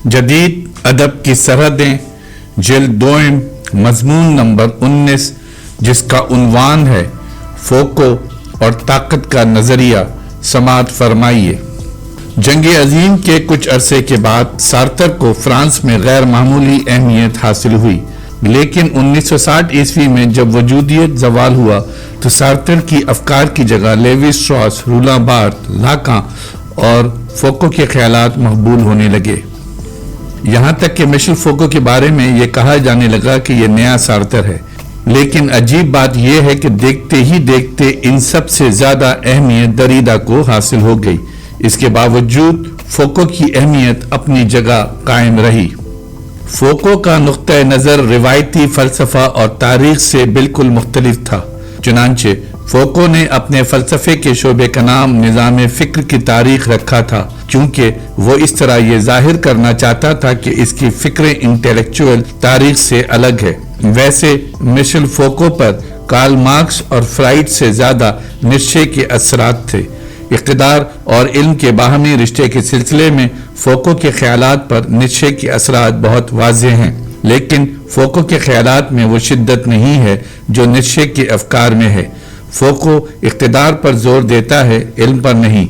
جدید ادب کی سرحدیں جلد دوئم مضمون نمبر 19 جس کا عنوان ہے فوکو اور طاقت کا نظریہ سماعت فرمائیے۔ جنگ عظیم کے کچھ عرصے کے بعد سارتر کو فرانس میں غیر معمولی اہمیت حاصل ہوئی، لیکن 1960 عیسوی میں جب وجودیت زوال ہوا تو سارتر کی افکار کی جگہ لیوی اسٹراس، رولاں بارتھ، لاکان اور فوکو کے خیالات مقبول ہونے لگے، یہاں تک کہ مشیل فوکو کے بارے میں یہ کہا جانے لگا کہ یہ نیا سارتر ہے۔ لیکن عجیب بات یہ ہے کہ دیکھتے ہی دیکھتے ان سب سے زیادہ اہمیت دریدا کو حاصل ہو گئی، اس کے باوجود فوکو کی اہمیت اپنی جگہ قائم رہی۔ فوکو کا نقطہ نظر روایتی فلسفہ اور تاریخ سے بالکل مختلف تھا، چنانچہ فوکو نے اپنے فلسفے کے شعبے کا نام نظام فکر کی تاریخ رکھا تھا، کیونکہ وہ اس طرح یہ ظاہر کرنا چاہتا تھا کہ اس کی فکر انٹلیکچوئل تاریخ سے الگ ہے۔ ویسے مشیل فوکو پر کارل مارکس اور فرائڈ سے زیادہ نیچے کے اثرات تھے۔ اقتدار اور علم کے باہمی رشتے کے سلسلے میں فوکو کے خیالات پر نیچے کے اثرات بہت واضح ہیں، لیکن فوکو کے خیالات میں وہ شدت نہیں ہے جو نیچے کے افکار میں ہے۔ فوکو اقتدار پر زور دیتا ہے، علم پر نہیں۔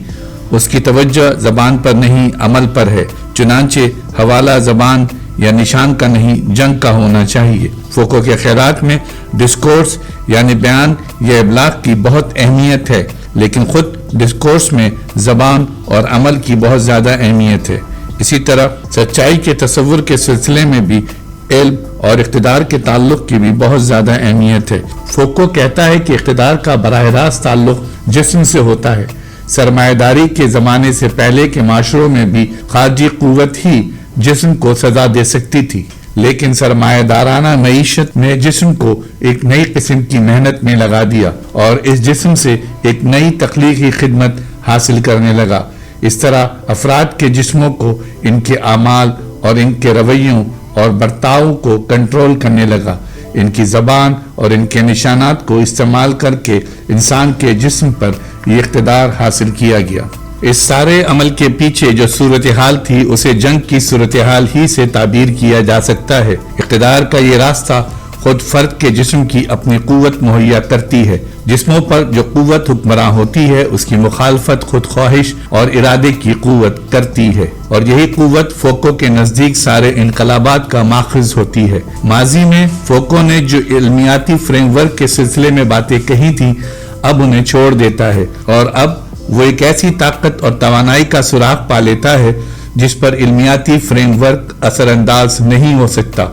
اس کی توجہ زبان پر نہیں، عمل پر ہے، چنانچہ حوالہ زبان یا نشان کا نہیں، جنگ کا ہونا چاہیے۔ فوکو کے خیالات میں ڈسکورس یعنی بیان یا ابلاغ کی بہت اہمیت ہے، لیکن خود ڈسکورس میں زبان اور عمل کی بہت زیادہ اہمیت ہے۔ اسی طرح سچائی کے تصور کے سلسلے میں بھی علم اور اقتدار کے تعلق کی بھی بہت زیادہ اہمیت ہے۔ فوکو کہتا ہے کہ اقتدار کا براہ راست تعلق جسم سے ہوتا ہے۔ سرمایہ داری کے زمانے سے پہلے کے معاشروں میں بھی خارجی قوت ہی جسم کو سزا دے سکتی تھی، لیکن سرمایہ دارانہ معیشت نے جسم کو ایک نئی قسم کی محنت میں لگا دیا اور اس جسم سے ایک نئی تخلیقی خدمت حاصل کرنے لگا۔ اس طرح افراد کے جسموں کو ان کے اعمال اور ان کے رویوں اور برتاؤ کو کنٹرول کرنے لگا۔ ان کی زبان اور ان کے نشانات کو استعمال کر کے انسان کے جسم پر یہ اقتدار حاصل کیا گیا۔ اس سارے عمل کے پیچھے جو صورتحال تھی اسے جنگ کی صورتحال ہی سے تعبیر کیا جا سکتا ہے۔ اقتدار کا یہ راستہ خود فرد کے جسم کی اپنی قوت مہیا کرتی ہے۔ جسموں پر جو قوت حکمراں ہوتی ہے اس کی مخالفت خود خواہش اور ارادے کی قوت کرتی ہے، اور یہی قوت فوکو کے نزدیک سارے انقلابات کا ماخذ ہوتی ہے۔ ماضی میں فوکو نے جو علمیاتی فریم ورک کے سلسلے میں باتیں کہی تھیں اب انہیں چھوڑ دیتا ہے، اور اب وہ ایک ایسی طاقت اور توانائی کا سراغ پا لیتا ہے جس پر علمیاتی فریم ورک اثر انداز نہیں ہو سکتا۔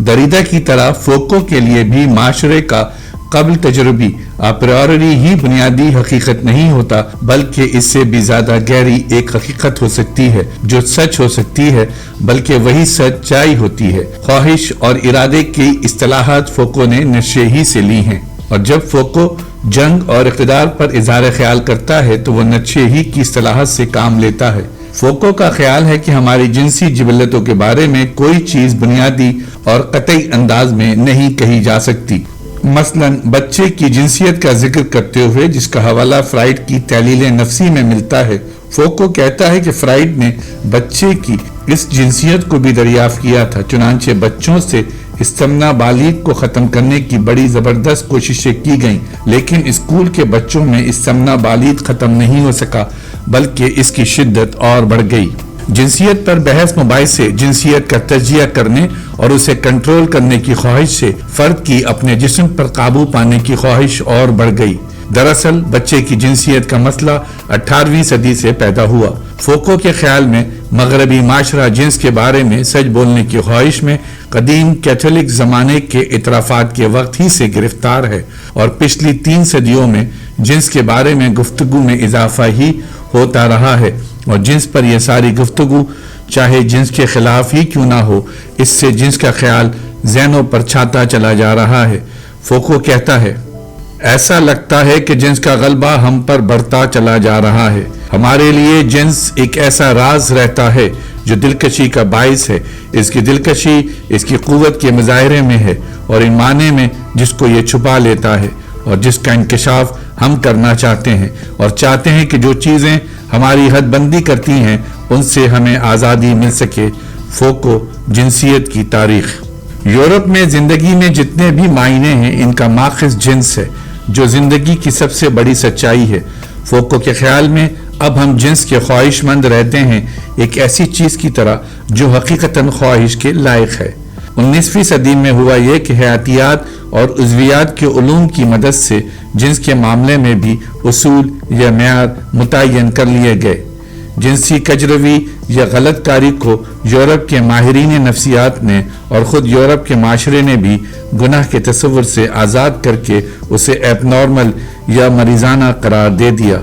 دریدا کی طرح فوکو کے لیے بھی معاشرے کا قبل تجربی اپریوری ہی بنیادی حقیقت نہیں ہوتا، بلکہ اس سے بھی زیادہ گہری ایک حقیقت ہو سکتی ہے جو سچ ہو سکتی ہے، بلکہ وہی سچائی ہوتی ہے۔ خواہش اور ارادے کی اصطلاحات فوکو نے نشے ہی سے لی ہیں، اور جب فوکو جنگ اور اقتدار پر اظہار خیال کرتا ہے تو وہ نقشے ہی کی اصطلاحات سے کام لیتا ہے۔ فوکو کا خیال ہے کہ ہماری جنسی جبلتوں کے بارے میں کوئی چیز بنیادی اور قطعی انداز میں نہیں کہی جا سکتی۔ مثلا بچے کی جنسیت کا ذکر کرتے ہوئے جس کا حوالہ فرائڈ کی تحلیل نفسی میں ملتا ہے، فوکو کہتا ہے کہ فرائڈ نے بچے کی اس جنسیت کو بھی دریافت کیا تھا، چنانچہ بچوں سے استمنا بالغ کو ختم کرنے کی بڑی زبردست کوششیں کی گئیں، لیکن اسکول کے بچوں میں استمنا بالغ ختم نہیں ہو سکا بلکہ اس کی شدت اور بڑھ گئی۔ جنسیت پر بحث مباحث سے جنسیت کا تجزیہ کرنے اور اسے کنٹرول کرنے کی خواہش سے فرد کی اپنے جسم پر قابو پانے کی خواہش اور بڑھ گئی۔ دراصل بچے کی جنسیت کا مسئلہ 18ویں صدی سے پیدا ہوا۔ فوکو کے خیال میں مغربی معاشرہ جنس کے بارے میں سچ بولنے کی خواہش میں قدیم کیتھولک زمانے کے اعترافات کے وقت ہی سے گرفتار ہے، اور پچھلی 3 صدیوں میں جنس کے بارے میں گفتگو میں اضافہ ہی ہوتا رہا ہے، اور جنس پر یہ ساری گفتگو چاہے جنس کے خلاف ہی کیوں نہ ہو، اس سے جنس کا خیال ذہنوں پر چھاتا چلا جا رہا ہے۔ فوکو کہتا ہے، ایسا لگتا ہے کہ جنس کا غلبہ ہم پر بڑھتا چلا جا رہا ہے۔ ہمارے لیے جنس ایک ایسا راز رہتا ہے جو دلکشی کا باعث ہے۔ اس کی دلکشی اس کی قوت کے مظاہرے میں ہے اور ان معنی میں جس کو یہ چھپا لیتا ہے۔ اور جس کا انکشاف ہم کرنا چاہتے ہیں، اور چاہتے ہیں کہ جو چیزیں ہماری حد بندی کرتی ہیں ان سے ہمیں آزادی مل سکے۔ فوکو، جنسیت کی تاریخ۔ یورپ میں زندگی میں جتنے بھی معنی ہیں ان کا ماخذ جنس ہے، جو زندگی کی سب سے بڑی سچائی ہے۔ فوکو کے خیال میں اب ہم جنس کے خواہش مند رہتے ہیں، ایک ایسی چیز کی طرح جو حقیقتاً خواہش کے لائق ہے۔ 19ویں صدی میں ہوا یہ کہ حیاتیات اور عضویات کے علوم کی مدد سے جنس کے معاملے میں بھی اصول یا معیار متعین کر لیے گئے۔ جنسی کجروی یا غلط کاری کو یورپ کے ماہرین نفسیات نے اور خود یورپ کے معاشرے نے بھی گناہ کے تصور سے آزاد کر کے اسے ایب نارمل یا مریضانہ قرار دے دیا۔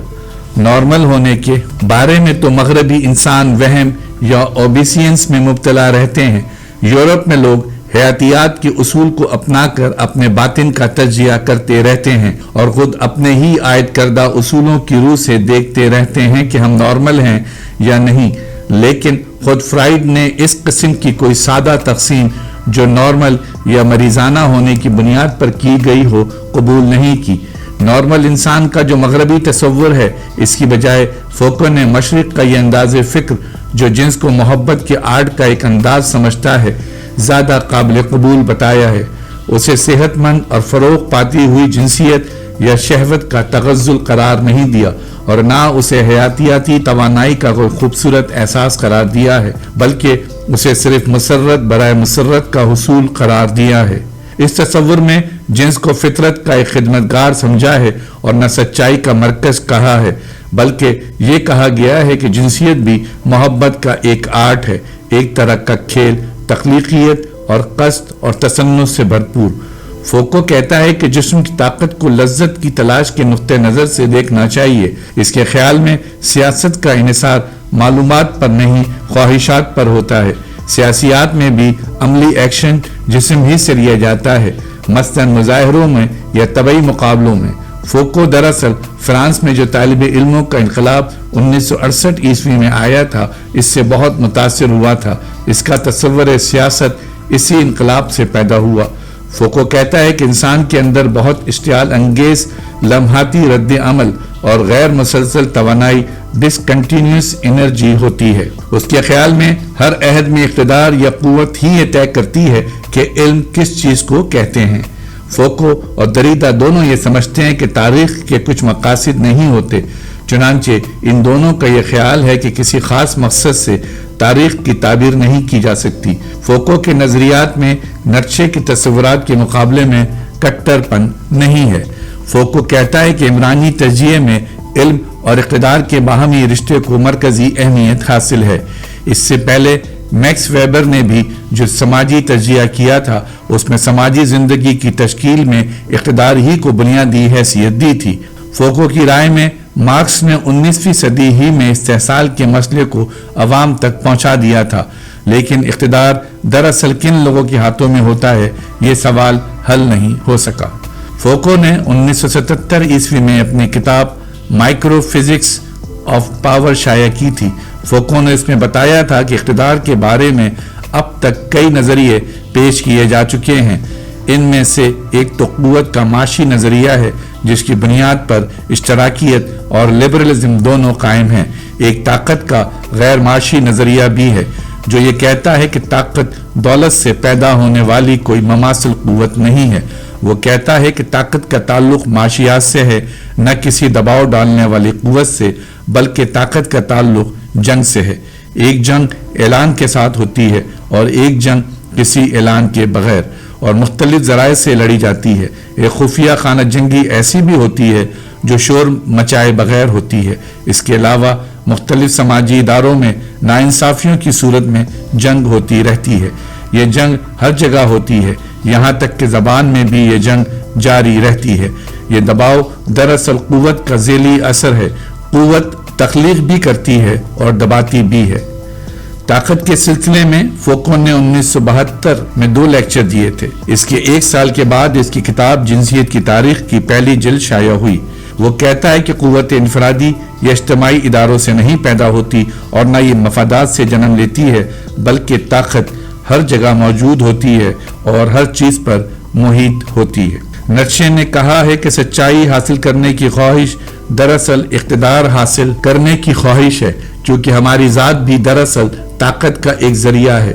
نارمل ہونے کے بارے میں تو مغربی انسان وہم یا اوبیسینس میں مبتلا رہتے ہیں۔ یورپ میں لوگ حیاتیات کے اصول کو اپنا کر اپنے باطن کا تجزیہ کرتے رہتے ہیں اور خود اپنے ہی عائد کردہ اصولوں کی روح سے دیکھتے رہتے ہیں کہ ہم نارمل ہیں یا نہیں، لیکن خود فرائیڈ نے اس قسم کی کوئی سادہ تقسیم جو نارمل یا مریضانہ ہونے کی بنیاد پر کی گئی ہو قبول نہیں کی۔ نارمل انسان کا جو مغربی تصور ہے، اس کی بجائے فوکو نے مشرق کا یہ انداز فکر جو جنس کو محبت کے آرٹ کا ایک انداز سمجھتا ہے زیادہ قابل قبول بتایا ہے۔ اسے صحت مند اور فروغ پاتی ہوئی جنسیت یا شہوت کا تغزل قرار نہیں دیا اور نہ اسے حیاتیاتی توانائی کا کوئی خوبصورت احساس قرار دیا ہے، بلکہ اسے صرف مسرت برائے مسرت کا حصول قرار دیا ہے۔ اس تصور میں جنس کو فطرت کا ایک خدمتگار سمجھا ہے اور نہ سچائی کا مرکز کہا ہے، بلکہ یہ کہا گیا ہے کہ جنسیت بھی محبت کا ایک آرٹ ہے، ایک طرح کا کھیل، تخلیقیت اور قصد اور تصنع سے بھرپور۔ فوکو کہتا ہے کہ جسم کی طاقت کو لذت کی تلاش کے نقطہ نظر سے دیکھنا چاہیے۔ اس کے خیال میں سیاست کا انحصار معلومات پر نہیں، خواہشات پر ہوتا ہے۔ سیاسیات میں بھی عملی ایکشن جسم ہی سے لیا جاتا ہے، مثلاً مظاہروں میں یا طبعی مقابلوں میں۔ فوکو دراصل فرانس میں جو طالب علموں کا انقلاب 1968 عیسوی میں آیا تھا، اس سے بہت متاثر ہوا تھا۔ اس کا تصور سیاست اسی انقلاب سے پیدا ہوا۔ فوکو کہتا ہے کہ انسان کے اندر بہت اشتعال انگیز لمحاتی رد عمل اور غیر مسلسل توانائی ڈسکنٹینیوس انرجی ہوتی ہے۔ اس کے خیال میں ہر عہد میں اقتدار یا قوت ہی یہ طے کرتی ہے کہ علم کس چیز کو کہتے ہیں۔ فوکو اور دریدا دونوں یہ سمجھتے ہیں کہ تاریخ کے کچھ مقاصد نہیں ہوتے، چنانچہ ان دونوں کا یہ خیال ہے کہ کسی خاص مقصد سے تاریخ کی تعبیر نہیں کی جا سکتی۔ فوکو کے نظریات میں نرچے کے تصورات کے مقابلے میں کٹر پن نہیں ہے۔ فوکو کہتا ہے کہ عمرانی تجزیے میں علم اور اقتدار کے باہمی رشتے کو مرکزی اہمیت حاصل ہے۔ اس سے پہلے میکس ویبر نے بھی جو سماجی تجزیہ کیا تھا، اس میں سماجی زندگی کی تشکیل میں اقتدار ہی کو بنیادی حیثیت دی تھی۔ فوکو کی رائے میں مارکس نے 19ویں صدی ہی میں استحصال کے مسئلے کو عوام تک پہنچا دیا تھا، لیکن اقتدار دراصل کن لوگوں کے ہاتھوں میں ہوتا ہے، یہ سوال حل نہیں ہو سکا۔ فوکو نے 1977 عیسوی میں اپنی کتاب مائکرو فزکس آف پاور شائع کی تھی۔ فوکو نے اس میں بتایا تھا کہ اقتدار کے بارے میں اب تک کئی نظریے پیش کیے جا چکے ہیں۔ ان میں سے ایک تو قوت کا معاشی نظریہ ہے، جس کی بنیاد پر اشتراکیت اور لبرلزم دونوں قائم ہیں۔ ایک طاقت کا غیر معاشی نظریہ بھی ہے، جو یہ کہتا ہے کہ طاقت دولت سے پیدا ہونے والی کوئی مماثل قوت نہیں ہے۔ وہ کہتا ہے کہ طاقت کا تعلق معاشیات سے ہے، نہ کسی دباؤ ڈالنے والی قوت سے، بلکہ طاقت کا تعلق جنگ سے ہے۔ ایک جنگ اعلان کے ساتھ ہوتی ہے اور ایک جنگ کسی اعلان کے بغیر اور مختلف ذرائع سے لڑی جاتی ہے۔ ایک خفیہ خانہ جنگی ایسی بھی ہوتی ہے جو شور مچائے بغیر ہوتی ہے۔ اس کے علاوہ مختلف سماجی اداروں میں ناانصافیوں کی صورت میں جنگ ہوتی رہتی ہے۔ یہ جنگ ہر جگہ ہوتی ہے، یہاں تک کہ زبان میں بھی یہ جنگ جاری رہتی ہے۔ یہ دباؤ دراصل قوت کا ذیلی اثر ہے۔ قوت تخلیق بھی کرتی ہے اور دباتی بھی ہے۔ طاقت کے سلسلے میں فوکو نے 1972 میں 2 لیکچر دیے تھے۔ اس کے 1 سال کے بعد اس کی کتاب جنسیت کی تاریخ کی پہلی جلد شائع ہوئی۔ وہ کہتا ہے کہ قوت انفرادی یا اجتماعی اداروں سے نہیں پیدا ہوتی اور نہ یہ مفادات سے جنم لیتی ہے، بلکہ طاقت ہر جگہ موجود ہوتی ہے اور ہر چیز پر محیط ہوتی ہے۔ نرشے نے کہا ہے کہ سچائی حاصل کرنے کی خواہش دراصل اقتدار حاصل کرنے کی خواہش ہے، کیونکہ ہماری ذات بھی دراصل طاقت کا ایک ذریعہ ہے،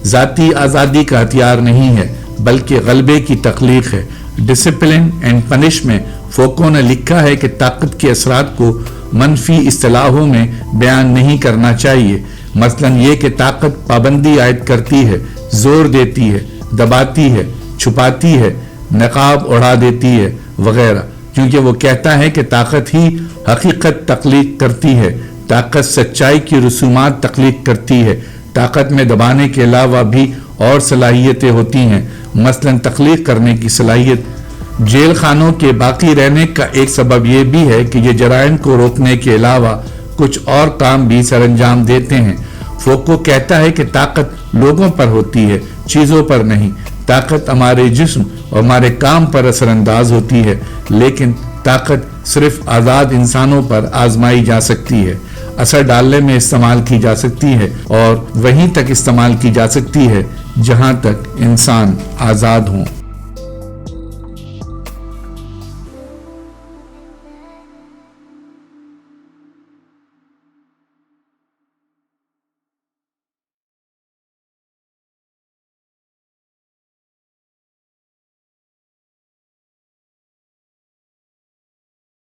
ذاتی آزادی کا ہتھیار نہیں ہے بلکہ غلبے کی تخلیق ہے۔ ڈسپلن اینڈ پنش میں فوکو نے لکھا ہے کہ طاقت کے اثرات کو منفی اصطلاحوں میں بیان نہیں کرنا چاہیے، مثلا یہ کہ طاقت پابندی عائد کرتی ہے، زور دیتی ہے، دباتی ہے، چھپاتی ہے، نقاب اڑا دیتی ہے وغیرہ، کیونکہ وہ کہتا ہے کہ طاقت ہی حقیقت تخلیق کرتی ہے، طاقت سچائی کی رسومات تخلیق کرتی ہے، طاقت میں دبانے کے علاوہ بھی اور صلاحیتیں ہوتی ہیں، مثلا تخلیق کرنے کی صلاحیت۔ جیل خانوں کے باقی رہنے کا ایک سبب یہ بھی ہے کہ یہ جرائم کو روکنے کے علاوہ کچھ اور کام بھی سر انجام دیتے ہیں۔ فوکو کہتا ہے کہ طاقت لوگوں پر ہوتی ہے، چیزوں پر نہیں۔ طاقت ہمارے جسم اور ہمارے کام پر اثر انداز ہوتی ہے، لیکن طاقت صرف آزاد انسانوں پر آزمائی جا سکتی ہے، اثر ڈالنے میں استعمال کی جا سکتی ہے اور وہیں تک استعمال کی جا سکتی ہے جہاں تک انسان آزاد ہوں۔